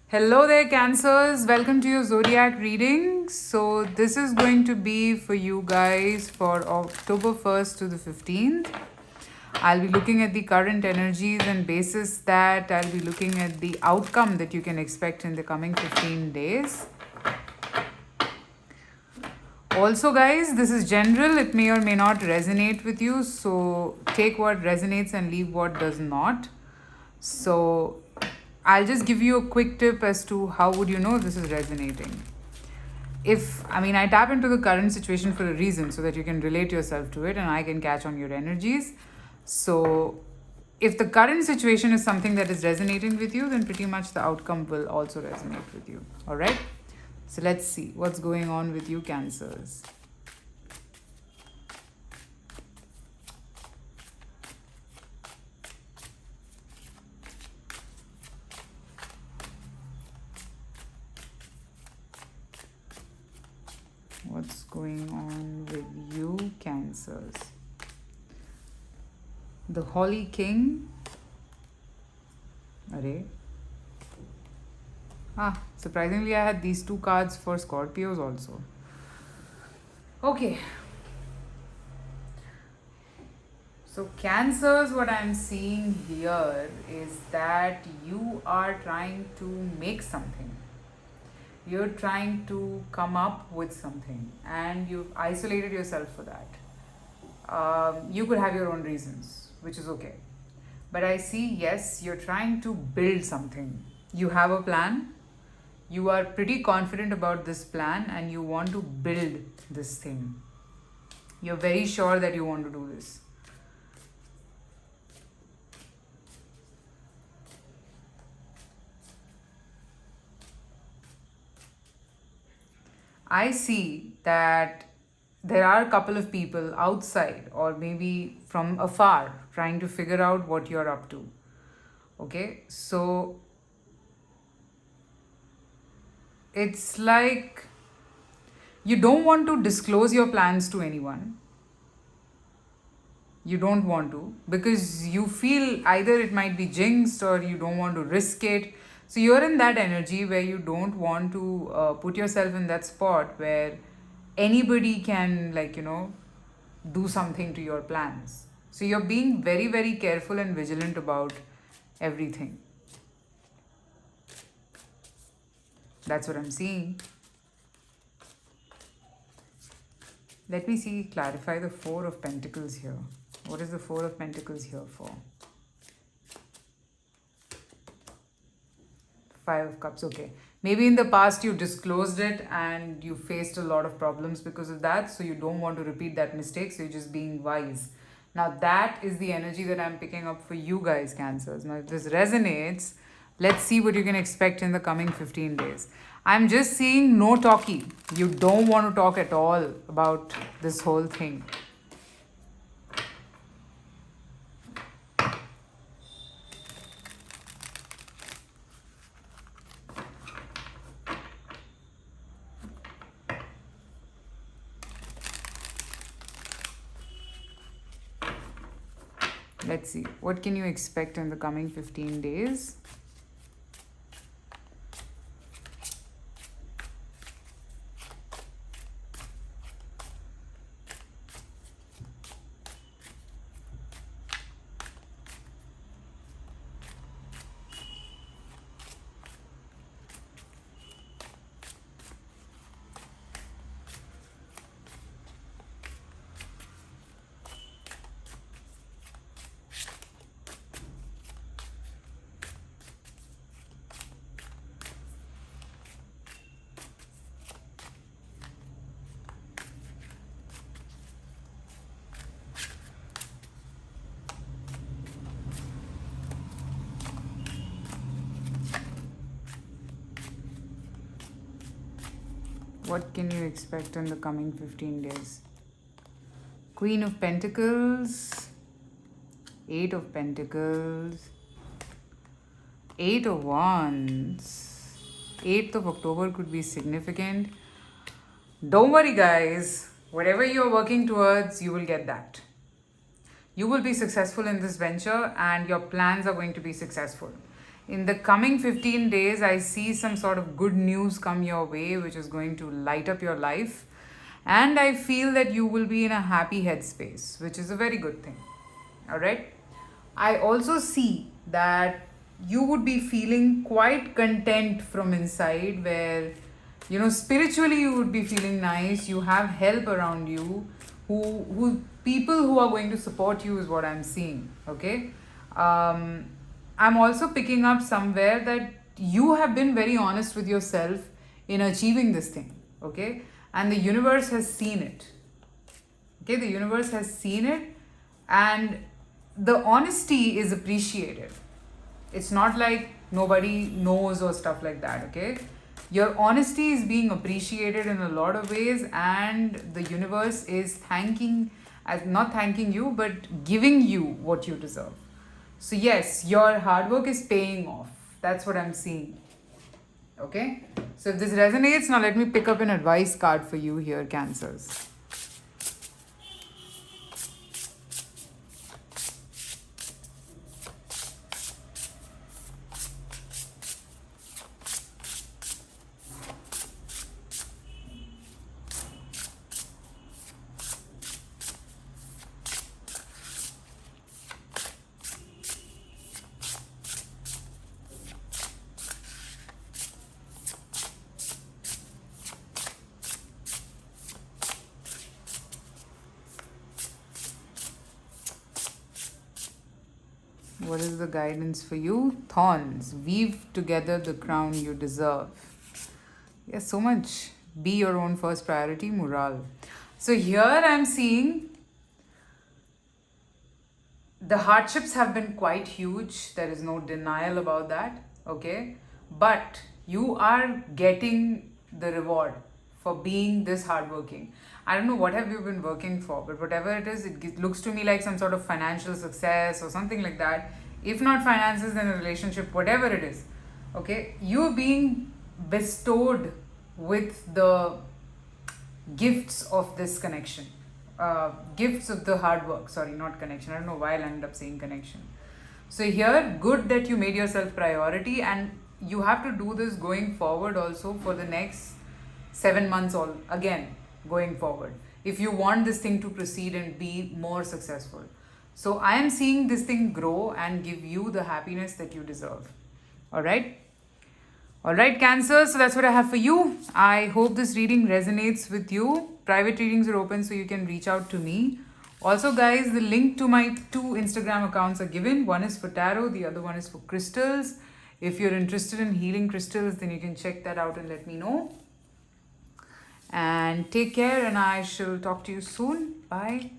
Hello there, Cancers. Welcome to your zodiac reading. So, this is going to be for you guys for October 1st to the 15th. I'll be looking at the current energies, and basis that, I'll be looking at the outcome that you can expect in the coming 15 days. Also, guys, this is general, it may or may not resonate with you. So, take what resonates and leave what does not. So, I'll just give you a quick tip as to how would you know this is resonating. I tap into the current situation for a reason so that you can relate yourself to it and I can catch on your energies. So, if the current situation is something that is resonating with you, then pretty much the outcome will also resonate with you. All right? So, let's see what's going on with you, Cancers. What's going on with you, Cancers? The Holy King. Array. Surprisingly, I had these two cards for Scorpios also. Okay. So, Cancers, what I'm seeing here is that you are trying to make something. You're trying to come up with something and you've isolated yourself for that. You could have your own reasons, which is okay. But I see, yes, you're trying to build something. You have a plan. You are pretty confident about this plan and you want to build this thing. You're very sure that you want to do this. I see that there are a couple of people outside or maybe from afar trying to figure out what you're up to. Okay, so it's like you don't want to disclose your plans to anyone. You don't want to because you feel either it might be jinxed or you don't want to risk it. So you're in that energy where you don't want to put yourself in that spot where anybody can, do something to your plans. So you're being very, very careful and vigilant about everything. That's what I'm seeing. Let me see, clarify the Four of Pentacles here. What is the Four of Pentacles here for? Five of Cups, okay. Maybe in the past you disclosed it and you faced a lot of problems because of that. So you don't want to repeat that mistake. So you're just being wise. Now that is the energy that I'm picking up for you guys, Cancers. Now if this resonates, let's see what you can expect in the coming 15 days. I'm just seeing no talky. You don't want to talk at all about this whole thing. Let's see. What can you expect in the coming 15 days? What can you expect in the coming 15 days? Queen of Pentacles, Eight of Pentacles, Eight of Wands. 8th of October could be significant. Don't worry, guys. Whatever you're working towards, you will get that. You will be successful in this venture and your plans are going to be successful. In the coming 15 days, I see some sort of good news come your way, which is going to light up your life. And I feel that you will be in a happy headspace, which is a very good thing. All right. I also see that you would be feeling quite content from inside, where spiritually you would be feeling nice. You have help around you, who people who are going to support you is what I'm seeing. Okay. I'm also picking up somewhere that you have been very honest with yourself in achieving this thing. Okay. And the universe has seen it. Okay, the universe has seen it, and the honesty is appreciated. It's not like nobody knows or stuff like that. Okay, your honesty is being appreciated in a lot of ways, and the universe is thanking, as not thanking you, but giving you what you deserve. So yes, your hard work is paying off. That's what I'm seeing. Okay, so if this resonates, now let me pick up an advice card for you here, Cancers. What is the guidance for you? Thorns. Weave together the crown you deserve. Yes, so much. Be your own first priority, Mural. So here I'm seeing the hardships have been quite huge. There is no denial about that. Okay. But you are getting the reward for being this hardworking. I don't know what have you been working for, but whatever it is, it looks to me like some sort of financial success or something like that. If not finances, then a relationship, whatever it is. Okay, you're being bestowed with the gifts of this connection, gifts of the hard work. Sorry, not connection. I don't know why I ended up saying connection. So here, good that you made yourself priority, and you have to do this going forward also for the next 7 months. All again going forward, if you want this thing to proceed and be more successful. So I am seeing this thing grow and give you the happiness that you deserve. All right. All right, Cancer. So that's what I have for you. I hope this reading resonates with you. Private readings are open, so you can reach out to me. Also, guys, the link to my 2 Instagram accounts are given. One is for tarot, the other one is for crystals. If you're interested in healing crystals, then you can check that out and let me know. And take care, and I shall talk to you soon. Bye.